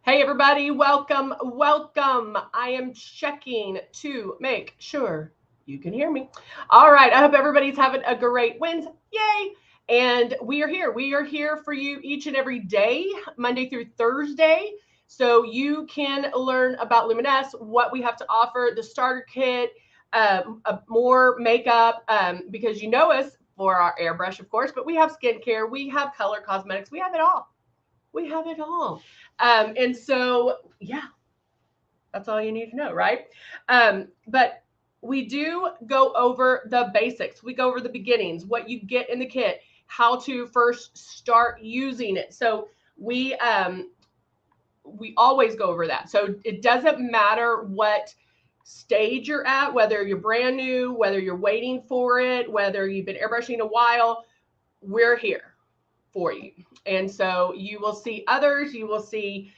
Hey everybody, welcome, welcome. I am checking to make sure you can hear me. All right, I hope everybody's having a great Wednesday. Yay! And we are here. We are here for you each and every day, Monday through Thursday. So you can learn about Luminess, what we have to offer, the starter kit, more makeup, because you know us for our airbrush, of course, but we have skincare, we have color cosmetics, we have it all. We have it all. And so, yeah, that's all you need to know, right? But we do go over the basics. We go over the beginnings, what you get in the kit, how to first start using it. So we always go over that. So it doesn't matter what stage you're at, whether you're brand new, whether you're waiting for it, whether you've been airbrushing a while, we're here for you. And so you will see others, you will see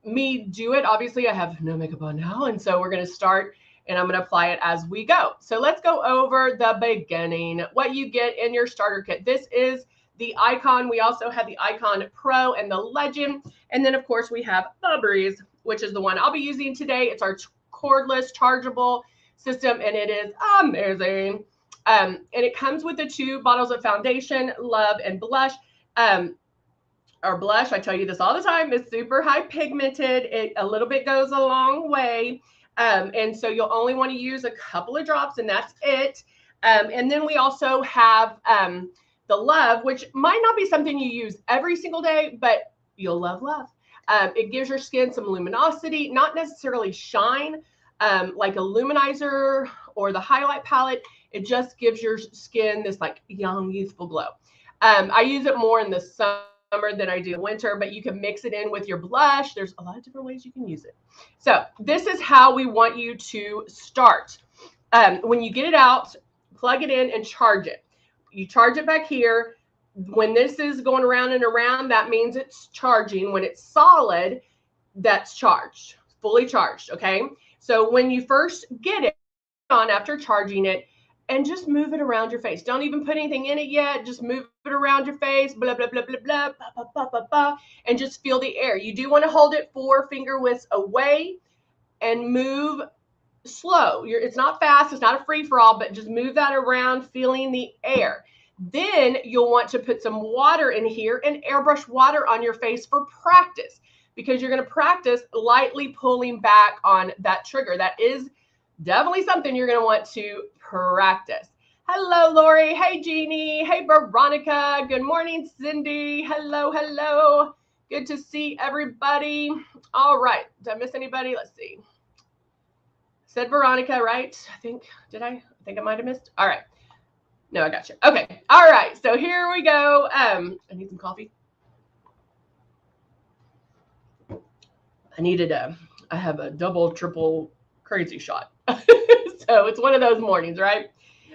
me do it. Obviously, I have no makeup on now. And so we're going to start and I'm going to apply it as we go. So let's go over the beginning, what you get in your starter kit. This is the Icon. We also have the Icon Pro and the Legend. And then, of course, we have the Breeze, which is the one I'll be using today. It's our cordless chargeable system, and it is amazing. And it comes with the 2 bottles of foundation, Love, and Blush. Our blush, I tell you this all the time, is super high pigmented. It a little bit goes a long way. And so you'll only want to use a couple of drops, and that's it. And then we also have the Love, which might not be something you use every single day, but you'll love Love. It gives your skin some luminosity, not necessarily shine, like a luminizer or the highlight palette. It just gives your skin this like young, youthful glow. I use it more in the summer than I do in winter, but you can mix it in with your blush. There's a lot of different ways you can use it. So this is how we want you to start. When you get it out, plug it in and charge it. You charge it back here. When this is going around and around, that means it's charging. When it's solid, that's charged, fully charged, okay? So when you first get it on after charging it, and just move it around your face. Don't even put anything in it yet. Just move it around your face, blah, blah, blah, blah, blah, blah, blah, blah, blah, blah, and just feel the air. You do want to hold it 4 finger widths away and move slow. It's not fast. It's not a free-for-all, but just move that around, feeling the air. Then you'll want to put some water in here and airbrush water on your face for practice, because you're going to practice lightly pulling back on that trigger. That is definitely something you're going to want to practice. Hello, Lori. Hey, Jeannie. Hey, Veronica. Good morning, Cindy. Hello, hello. Good to see everybody. All right. Did I miss anybody? Let's see. Said Veronica, right? I think I might have missed. All right. No, I got you. Okay. All right. So here we go. I need some coffee. I have a double, triple crazy shot. So it's one of those mornings, right?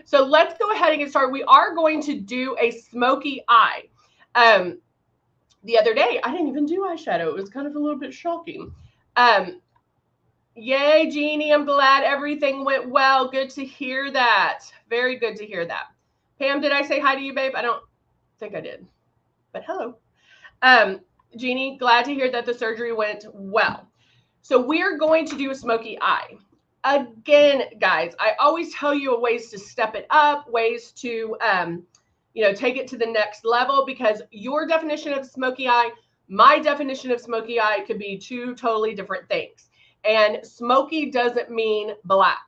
So let's go ahead and get started. We are going to do a smoky eye. The other day, I didn't even do eyeshadow. It was kind of a little bit shocking. Yay, Jeannie. I'm glad everything went well. Good to hear that. Very good to hear that. Pam, did I say hi to you, babe? I don't think I did, but hello. Jeannie, glad to hear that the surgery went well. So we're going to do a smoky eye. Again, guys, I always tell you ways to step it up, ways to, take it to the next level, because your definition of smoky eye, my definition of smoky eye could be 2 totally different things. And smoky doesn't mean black.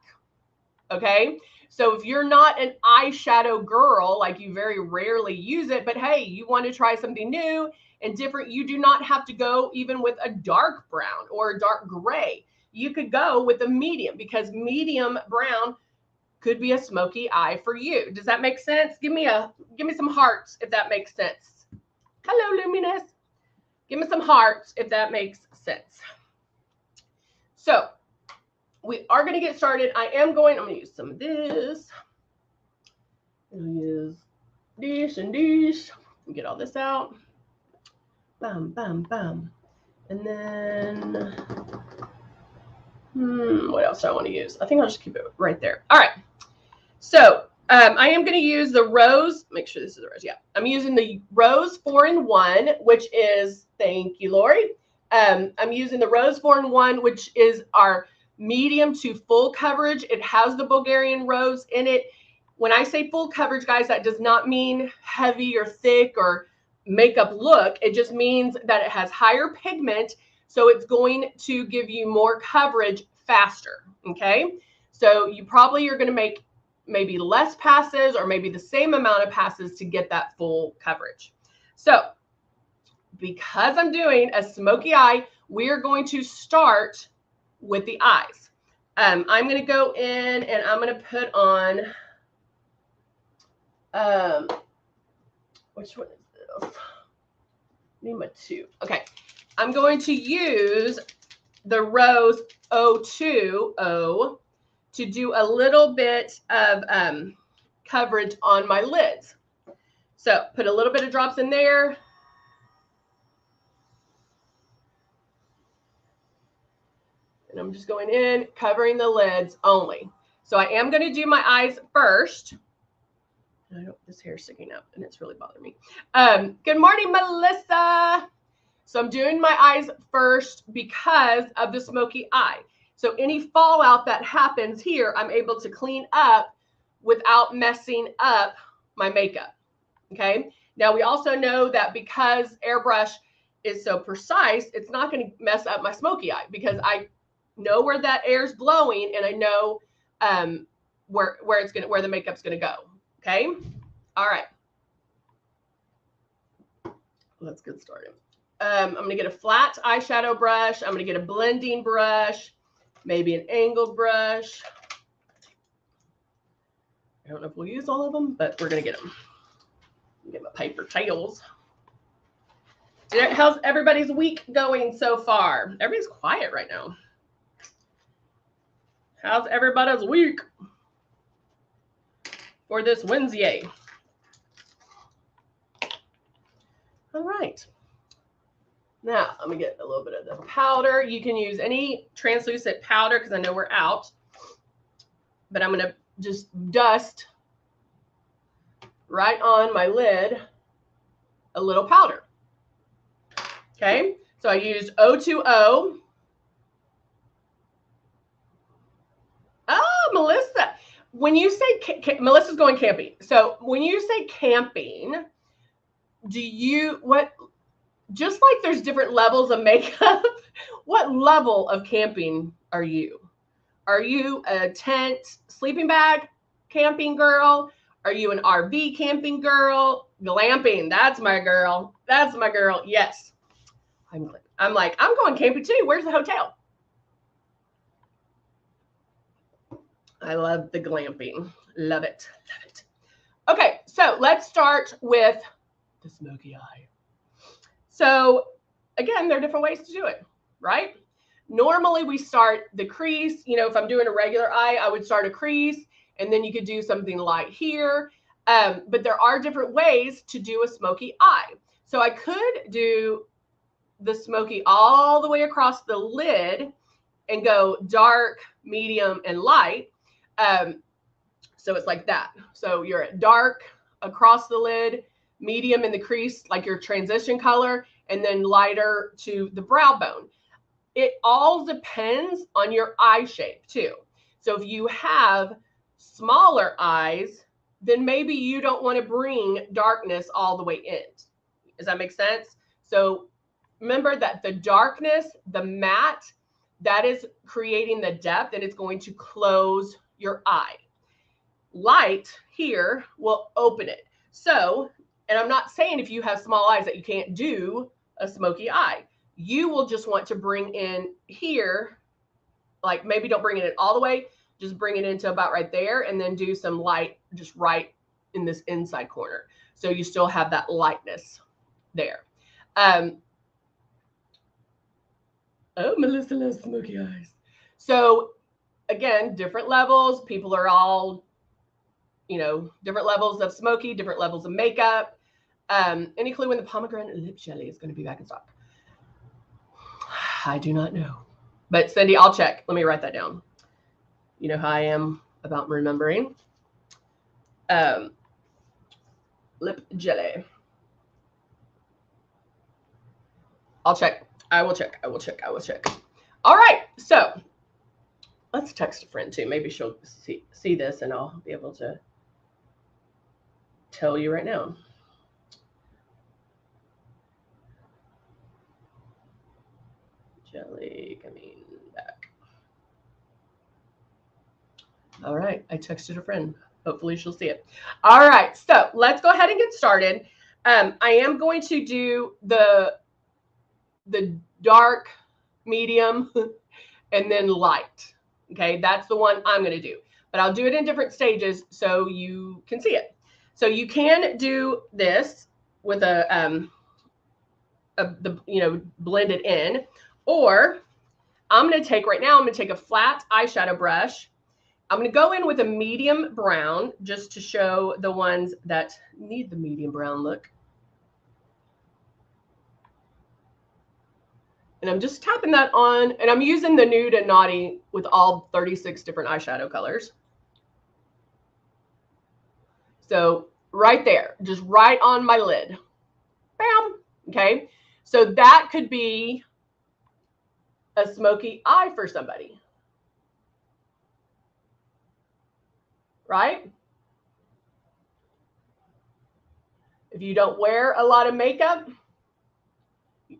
Okay. So if you're not an eyeshadow girl, like you very rarely use it, but hey, you want to try something new and different, you do not have to go even with a dark brown or a dark gray. You could go with a medium, because medium brown could be a smoky eye for you. Does that make sense? Give me some hearts if that makes sense. Hello, Luminess. Give me some hearts if that makes sense. So we are going to get started. I'm going to use some of this. I'm going to use this and this. Get all this out. Bam, bam, bam. And then what else do I want to use? I think I'll just keep it right there. All right. So I am going to use the Rose. Make sure this is the Rose. Yeah. I'm using the Rose 4-in-1, which is, thank you, Lori, I'm using the Rose Thorn one, which is our medium to full coverage. It has the Bulgarian rose in it. When I say full coverage, guys, that does not mean heavy or thick or makeup look. It just means that it has higher pigment, so it's going to give you more coverage faster, okay? So you probably are going to make maybe less passes or maybe the same amount of passes to get that full coverage. So because I'm doing a smoky eye, we are going to start with the eyes. I'm going to go in and I'm going to put on, which one is this? Name a 2. Okay. I'm going to use the Rose 020 to do a little bit of coverage on my lids. So put a little bit of drops in there. And I'm just going in, covering the lids only. So I am going to do my eyes first. This hair is sticking up and it's really bothering me. Good morning, Melissa. So I'm doing my eyes first because of the smoky eye. So any fallout that happens here, I'm able to clean up without messing up my makeup. Okay. Now we also know that because Airbrush is so precise, it's not going to mess up my smoky eye because I know where that air is blowing and I know where the makeup's going to go. Okay. All right. Let's get started. I'm going to get a flat eyeshadow brush. I'm going to get a blending brush, maybe an angled brush. I don't know if we'll use all of them, but we're going to get them. Get my paper towels. How's everybody's week going so far? Everybody's quiet right now. How's everybody's week for this Wednesday? All right. Now, I'm going to get a little bit of the powder. You can use any translucent powder because I know we're out. But I'm going to just dust right on my lid a little powder. Okay, so I used 020. Oh, Melissa. When you say, Melissa's going camping. So when you say camping, just like there's different levels of makeup, what level of camping are you? Are you a tent sleeping bag camping girl? Are you an RV camping girl? Glamping, that's my girl. That's my girl. Yes. I'm like, I'm going camping too. Where's the hotel? I love the glamping. Love it. Love it. Okay, so let's start with the smoky eye. So again, there are different ways to do it, right? Normally we start the crease. You know, if I'm doing a regular eye, I would start a crease and then you could do something light here. But there are different ways to do a smoky eye. So I could do the smoky all the way across the lid and go dark, medium, and light. So it's like that. So you're at dark across the lid, medium in the crease, like your transition color, and then lighter to the brow bone. It all depends on your eye shape too. So if you have smaller eyes, then maybe you don't want to bring darkness all the way in. Does that make sense? So remember that the darkness, the matte, that is creating the depth and it's going to close your eye. Light here will open it. So, and I'm not saying if you have small eyes that you can't do a smoky eye. You will just want to bring in here, like maybe don't bring it in all the way, just bring it into about right there and then do some light just right in this inside corner. So you still have that lightness there. Oh, Melissa loves smoky eyes. So again, different levels. People are all, you know, different levels of smoky, different levels of makeup. Any clue when the pomegranate lip jelly is going to be back in stock? I do not know. But Cindy, I'll check. Let me write that down. You know how I am about remembering. Lip jelly. I'll check. I will check. I will check. I will check. All right. So let's text a friend too. Maybe she'll see this and I'll be able to tell you right now. Jelly coming back. All right. I texted a friend. Hopefully she'll see it. All right. So let's go ahead and get started. I am going to do the dark, medium, and then light. Okay, that's the one I'm going to do, but I'll do it in different stages so you can see it. So you can do this with blend it in, or I'm going to take right now, I'm going to take a flat eyeshadow brush. I'm going to go in with a medium brown just to show the ones that need the medium brown look. And I'm just tapping that on, and I'm using the Nude and Naughty with all 36 different eyeshadow colors. So right there, just right on my lid. Bam. Okay. So that could be a smoky eye for somebody. Right? If you don't wear a lot of makeup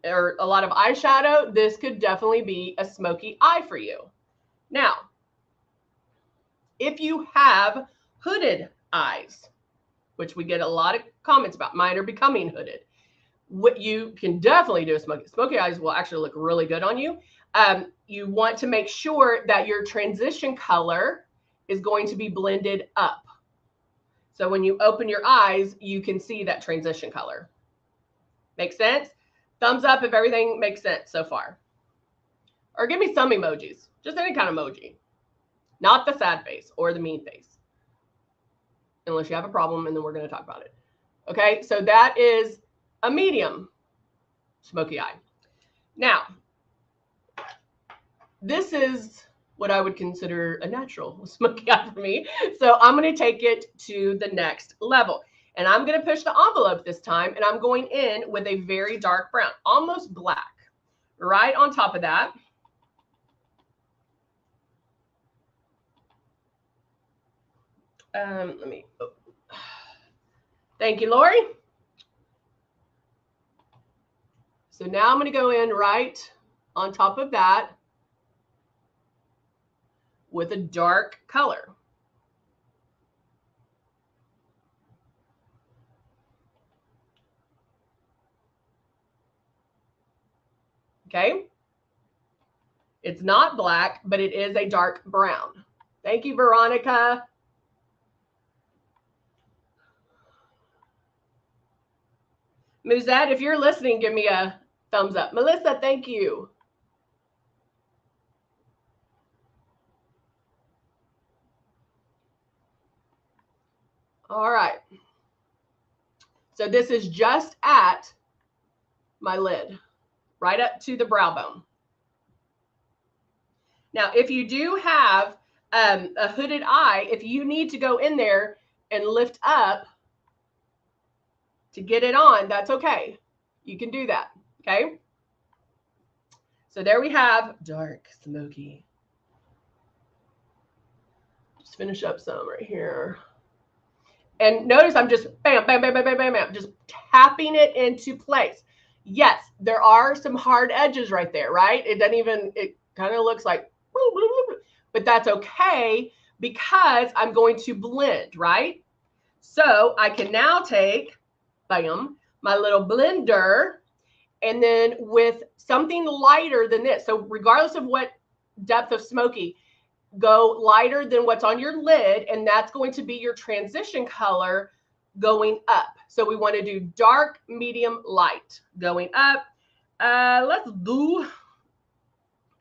or a lot of eyeshadow, this could definitely be a smoky eye for you. Now, if you have hooded eyes, which we get a lot of comments about, mine are becoming hooded. What you can definitely do is smoky eyes will actually look really good on you. You want to make sure that your transition color is going to be blended up. So when you open your eyes, you can see that transition color. Make sense? Thumbs up if everything makes sense so far. Or give me some emojis, just any kind of emoji. Not the sad face or the mean face. Unless you have a problem, and then we're going to talk about it. Okay, so that is a medium smoky eye. Now, this is what I would consider a natural smoky eye for me. So I'm going to take it to the next level. And I'm going to push the envelope this time, and I'm going in with a very dark brown, almost black, right on top of that. Thank you, Lori. So now I'm going to go in right on top of that with a dark color. Okay. It's not black, but it is a dark brown. Thank you, Veronica. Muzette, if you're listening, give me a thumbs up. Melissa, thank you. All right. So this is just at my lid, right up to the brow bone. Now, if you do have a hooded eye, if you need to go in there and lift up to get it on, that's okay. You can do that, okay? So there we have dark smoky. Just finish up some right here. And notice I'm just bam, bam, bam, bam, bam, bam, bam, just tapping it into place. Yes, there are some hard edges right there, right? It doesn't even, it kind of looks like, but that's okay because I'm going to blend, right? So I can now take, bam, my little blender, and then with something lighter than this. So regardless of what depth of smoky, go lighter than what's on your lid, and that's going to be your transition color going up. So we want to do dark, medium, light going up. Let's do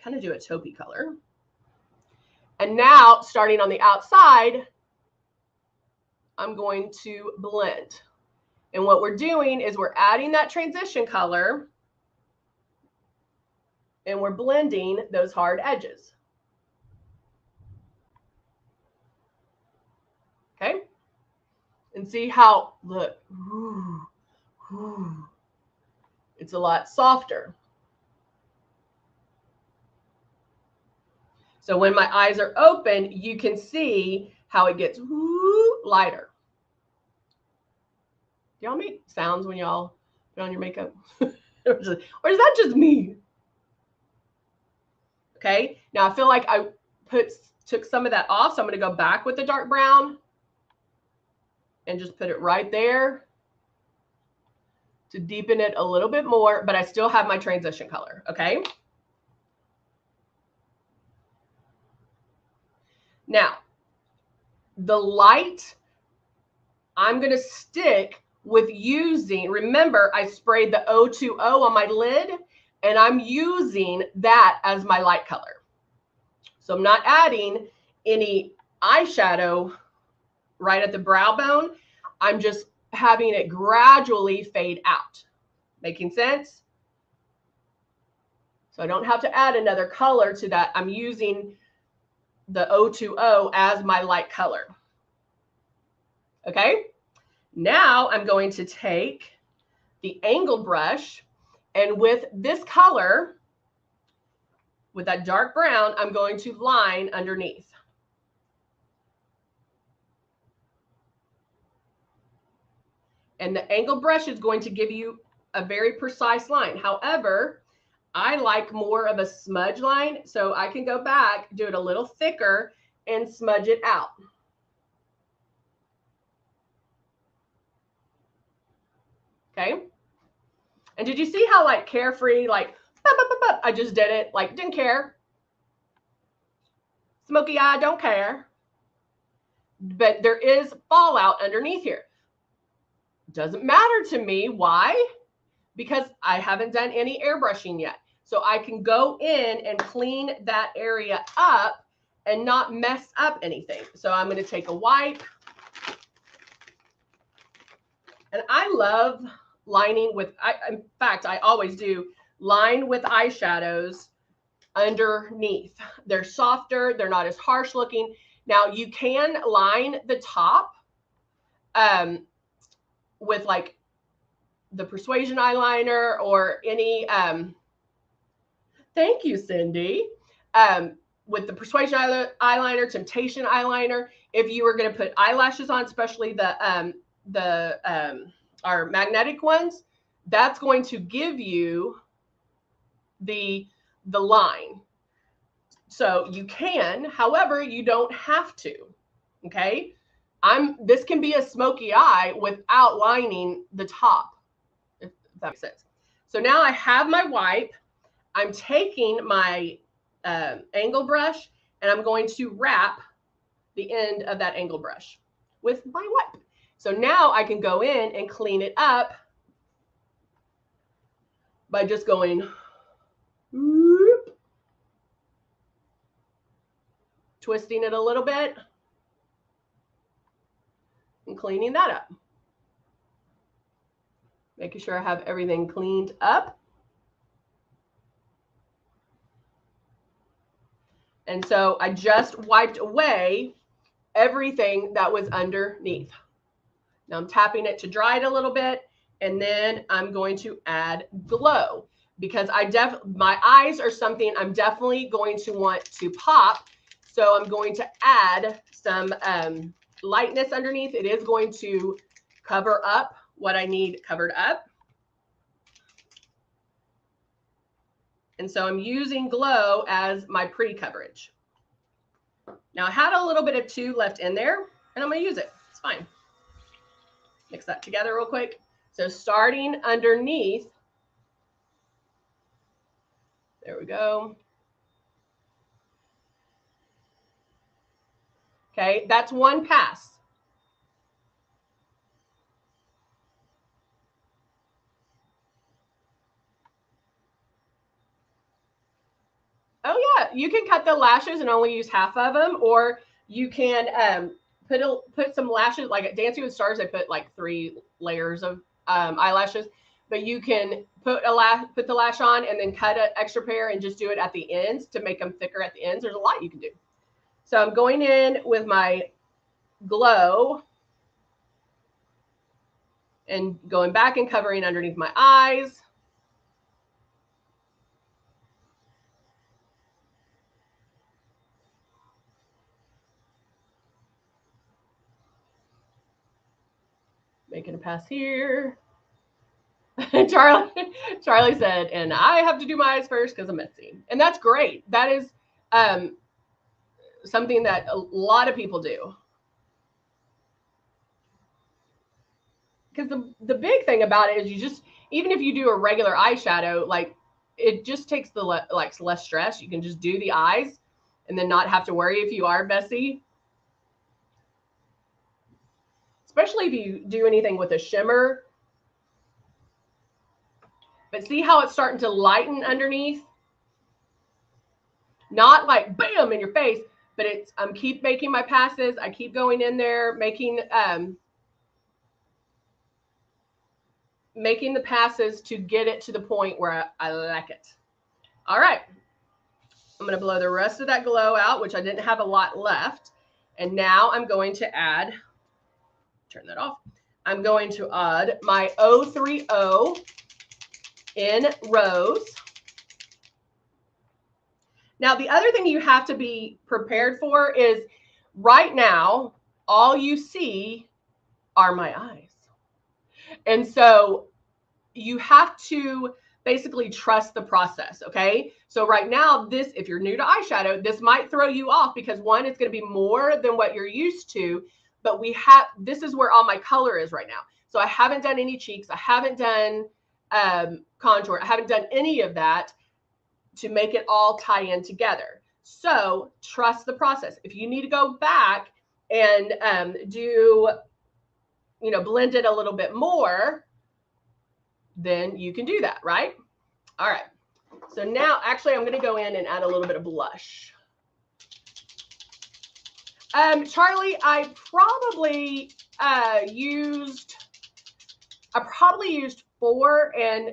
kind of do a taupey color. And now starting on the outside, I'm going to blend. And what we're doing is we're adding that transition color and we're blending those hard edges. Okay. And see how, look, ooh, ooh, it's a lot softer. So when my eyes are open, you can see how it gets lighter. Do y'all make sounds when y'all put on your makeup? Or is that just me? Okay, now I feel like I took some of that off, so I'm going to go back with the dark brown and just put it right there to deepen it a little bit more, but I still have my transition color, okay? Now, the light, I'm going to stick with using, remember, I sprayed the O2O on my lid, and I'm using that as my light color. So I'm not adding any eyeshadow right at the brow bone. I'm just having it gradually fade out. Making sense? So I don't have to add another color to that. I'm using the O2O as my light color. Okay? Now I'm going to take the angled brush, and with this color, with that dark brown, I'm going to line underneath. And the angled brush is going to give you a very precise line. However, I like more of a smudge line, so I can go back, do it a little thicker, and smudge it out. Okay? And did you see how like carefree, like, I just did it, like didn't care. Smoky eye, don't care. But there is fallout underneath here. Doesn't matter to me. Why? Because I haven't done any airbrushing yet. So I can go in and clean that area up and not mess up anything. So I'm going to take a wipe. And I love lining with, in fact, I always do line with eyeshadows underneath. They're softer. They're not as harsh looking. Now you can line the top with like the Persuasion eyeliner or any, thank you, Cindy, with the Persuasion eyeliner, Temptation eyeliner. If you were going to put eyelashes on, especially our magnetic ones, that's going to give you the line. So you can, however, you don't have to. Okay. This can be a smoky eye without lining the top, if that makes sense. So now I have my wipe. I'm taking my angle brush and I'm going to wrap the end of that angle brush with my wipe. So now I can go in and clean it up by just going whoop, twisting it a little bit and cleaning that up. Making sure I have everything cleaned up. And so I just wiped away everything that was underneath. Now I'm tapping it to dry it a little bit, and then I'm going to add glow because my eyes are something I'm definitely going to want to pop. So I'm going to add some lightness underneath. It is going to cover up what I need covered up. And so I'm using glow as my pre-coverage. Now I had a little bit of 2 left in there, and I'm going to use it. It's fine. Mix that together real quick. So starting underneath, there we go. Okay, that's 1 pass. Oh yeah, you can cut the lashes and only use half of them, or you can put some lashes, like at Dancing with Stars, they put like 3 layers of eyelashes, but you can put the lash on and then cut an extra pair and just do it at the ends to make them thicker at the ends. There's a lot you can do. So I'm going in with my glow and going back and covering underneath my eyes. Making a pass here. Charlie said, and I have to do my eyes first because I'm messy. And that's great. That is something that a lot of people do. Because the big thing about it is you just, even if you do a regular eyeshadow, like it just takes the less stress. You can just do the eyes and then not have to worry if you are messy. Especially if you do anything with a shimmer. But see how it's starting to lighten underneath? Not like bam in your face, but it's, I'm keep making my passes. I keep going in there, making the passes to get it to the point where I like it. All right. I'm going to blow the rest of that glow out, which I didn't have a lot left. And now I'm going to add, turn that off. I'm going to add my 030 in Rose. Now, the other thing you have to be prepared for is right now, all you see are my eyes. And so you have to basically trust the process, okay? So right now, this, if you're new to eyeshadow, this might throw you off because one, it's going to be more than what you're used to, but this is where all my color is right now. So I haven't done any cheeks. I haven't done contour. I haven't done any of that to make it all tie in together. So trust the process. If you need to go back and do, you know, blend it a little bit more, then you can do that, right? All right. So now, actually, I'm going to go in and add a little bit of blush. Charlie, I probably used 4, and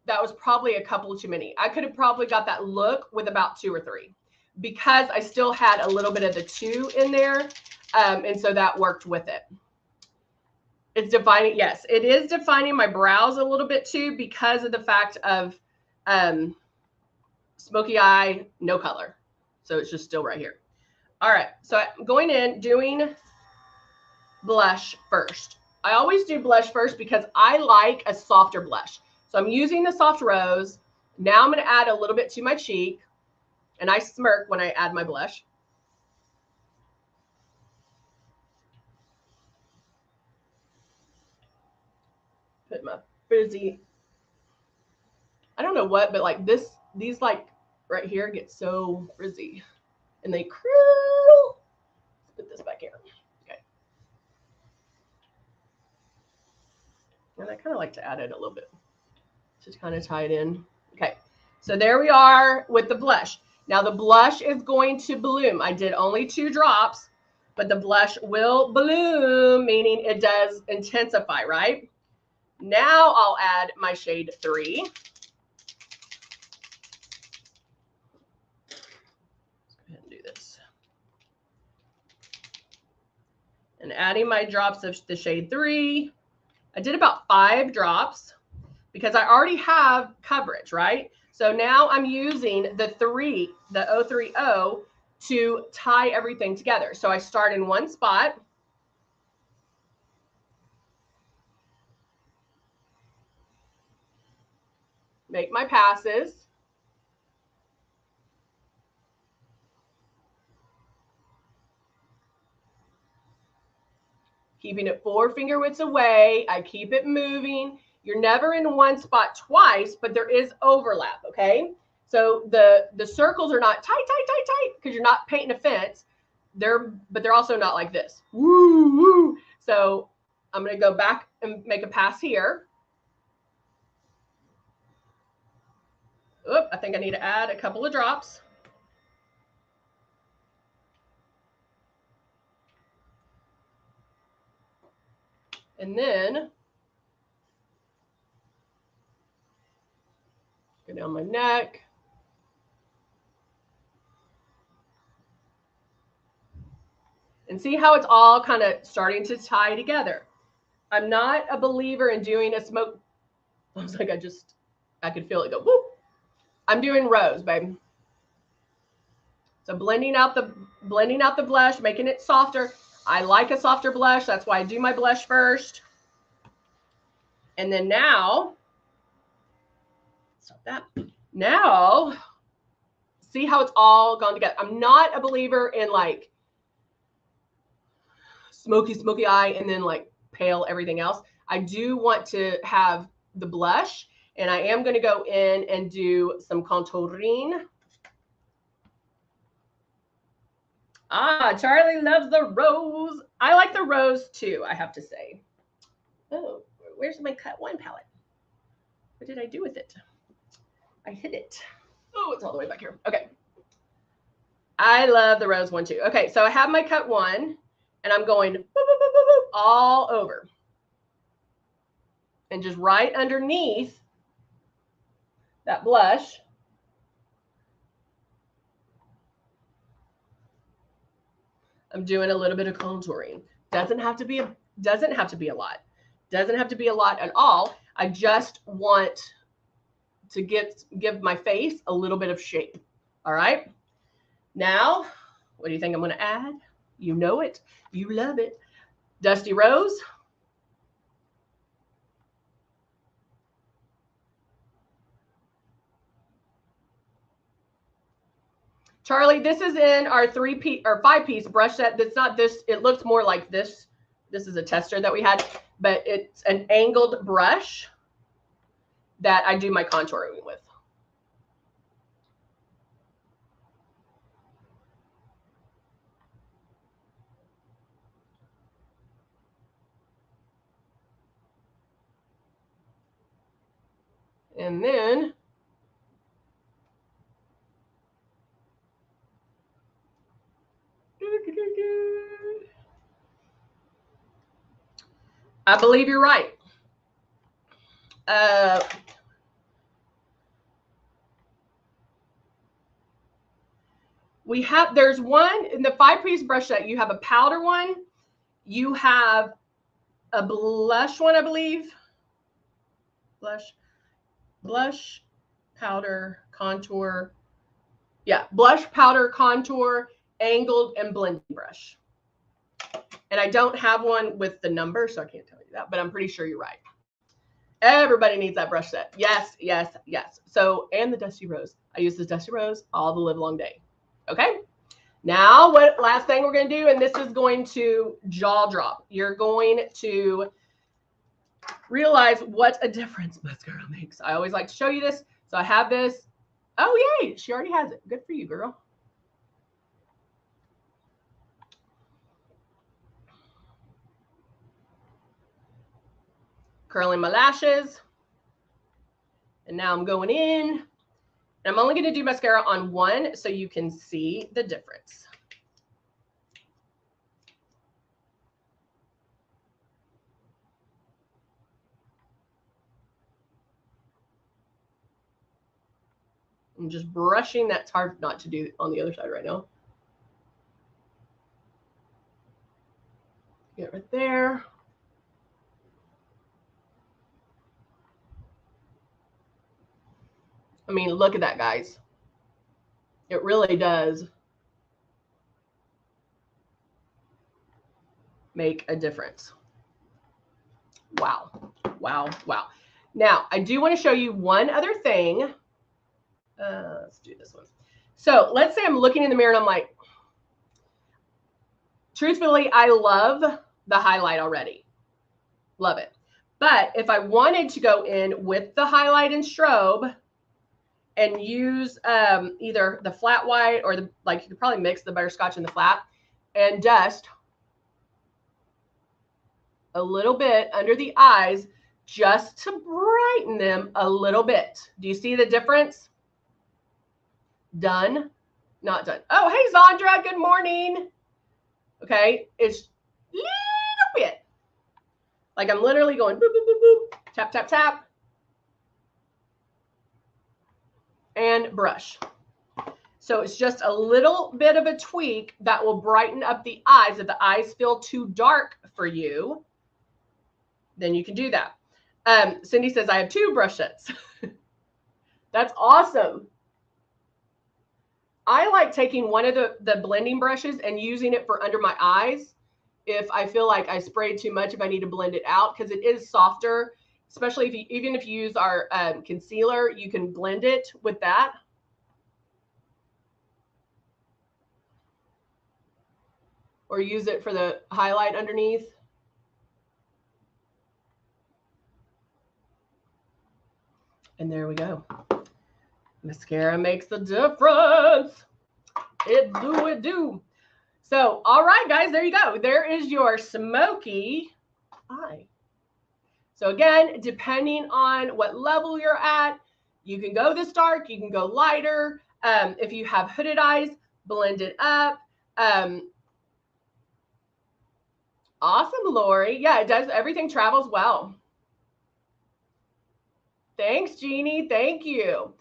that was probably a couple too many. I could have probably got that look with about 2 or 3 because I still had a little bit of the 2 in there. And so that worked with it. It's defining, yes, it is defining my brows a little bit too because of the fact of smoky eye, no color. So it's just still right here. All right, so I'm going in doing blush first. I always do blush first because I like a softer blush. So I'm using the soft rose. Now I'm going to add a little bit to my cheek, and I smirk when I add my blush. Put my frizzy, I don't know what, but like these like right here get so frizzy and they curl. Let's put this back here. Okay. And I kind of like to add it a little bit. Just kind of tie it in. Okay. So there we are with the blush. Now the blush is going to bloom. I did only 2 drops, but the blush will bloom, meaning it does intensify, right? Now I'll add my shade 3. Let's go ahead and do this. And adding my drops of the shade 3. I did about 5 drops because I already have coverage, right? So now I'm using the 030 to tie everything together. So I start in one spot. Make my passes. Keeping it 4 finger widths away. I keep it moving. You're never in one spot twice, but there is overlap, okay? So the circles are not tight, because you're not painting a fence. But they're also not like this. Woo, woo. So I'm going to go back and make a pass here. Oop, I think I need to add a couple of drops. And then go down my neck. And see how it's all kind of starting to tie together. I'm not a believer in doing a smoke. I was like, I could feel it go, whoop. I'm doing rose, babe. So blending out the blush, making it softer. I like a softer blush. That's why I do my blush first. And then now, stop that. Now, see how it's all gone together. I'm not a believer in like smoky eye and then like pale everything else. I do want to have the blush, and I am going to go in and do some contouring. Ah, Charlie loves the rose. I like the rose too, I have to say. Oh, where's my cut one palette? What did I do with it? I hid it. Oh, it's all the way back here. Okay. I love the rose one too. Okay, so I have my cut one, and I'm going boop, boop, boop, boop, boop, all over. And just right underneath that blush, I'm doing a little bit of contouring. Doesn't have to be a lot. Doesn't have to be a lot at all. I just want to give my face a little bit of shape. All right. Now, what do you think I'm going to add? You know it. You love it. Dusty Rose. Charlie, this is in our 3-piece or 5-piece brush set. That's not this. It looks more like this. This is a tester that we had, but it's an angled brush that I do my contouring with. And then I believe you're right. There's one in the 5-piece brush set. You have a powder one. You have a blush one, I believe. Blush, powder, contour. Yeah, blush, powder, contour, angled, and blending brush. And I don't have one with the number, so I can't tell you that, but I'm pretty sure you're right. Everybody needs that brush set. Yes, yes, yes. So, and the Dusty Rose. I use this Dusty Rose all the live long day. Okay. Now, what last thing we're going to do, and this is going to jaw drop. You're going to realize what a difference mascara makes. I always like to show you this. So I have this. Oh, yay. She already has it. Good for you, girl. Curling my lashes. And now I'm going in. And I'm only going to do mascara on one so you can see the difference. I'm just brushing. That's hard not to do on the other side right now. Get right there. I mean, look at that, guys. It really does make a difference. Wow. Wow. Wow. Now, I do want to show you one other thing. Let's do this one. So let's say I'm looking in the mirror and I'm like, truthfully, I love the highlight already. Love it. But if I wanted to go in with the highlight and strobe and use either the flat white or the, like, you could probably mix the butterscotch and the flat and dust a little bit under the eyes just to brighten them a little bit. Do you see the difference? Done, not done. Oh, hey, Zandra, good morning. Okay, it's a little bit. Like I'm literally going boop, boop, boop, boop, tap, tap, tap, and brush. So it's just a little bit of a tweak that will brighten up the eyes. If the eyes feel too dark for you, then you can do that. Cindy says, I have 2 brush sets. That's awesome. I like taking one of the blending brushes and using it for under my eyes if I feel like I sprayed too much, if I need to blend it out, because it is softer especially if you, even if you use our concealer, you can blend it with that. Or use it for the highlight underneath. And there we go. Mascara makes a difference. It do. So, all right, guys, there you go. There is your smoky eye. So again, depending on what level you're at, you can go this dark, you can go lighter. If you have hooded eyes, blend it up. Awesome, Lori. Yeah, it does. Everything travels well. Thanks, Jeannie. Thank you.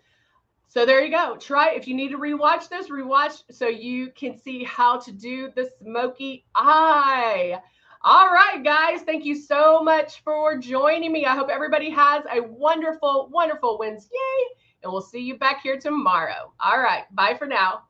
So there you go. Try, if you need to rewatch this, rewatch so you can see how to do the smoky eye. All right, guys. Thank you so much for joining me. I hope everybody has a wonderful, wonderful Wednesday. And we'll see you back here tomorrow. All right. Bye for now.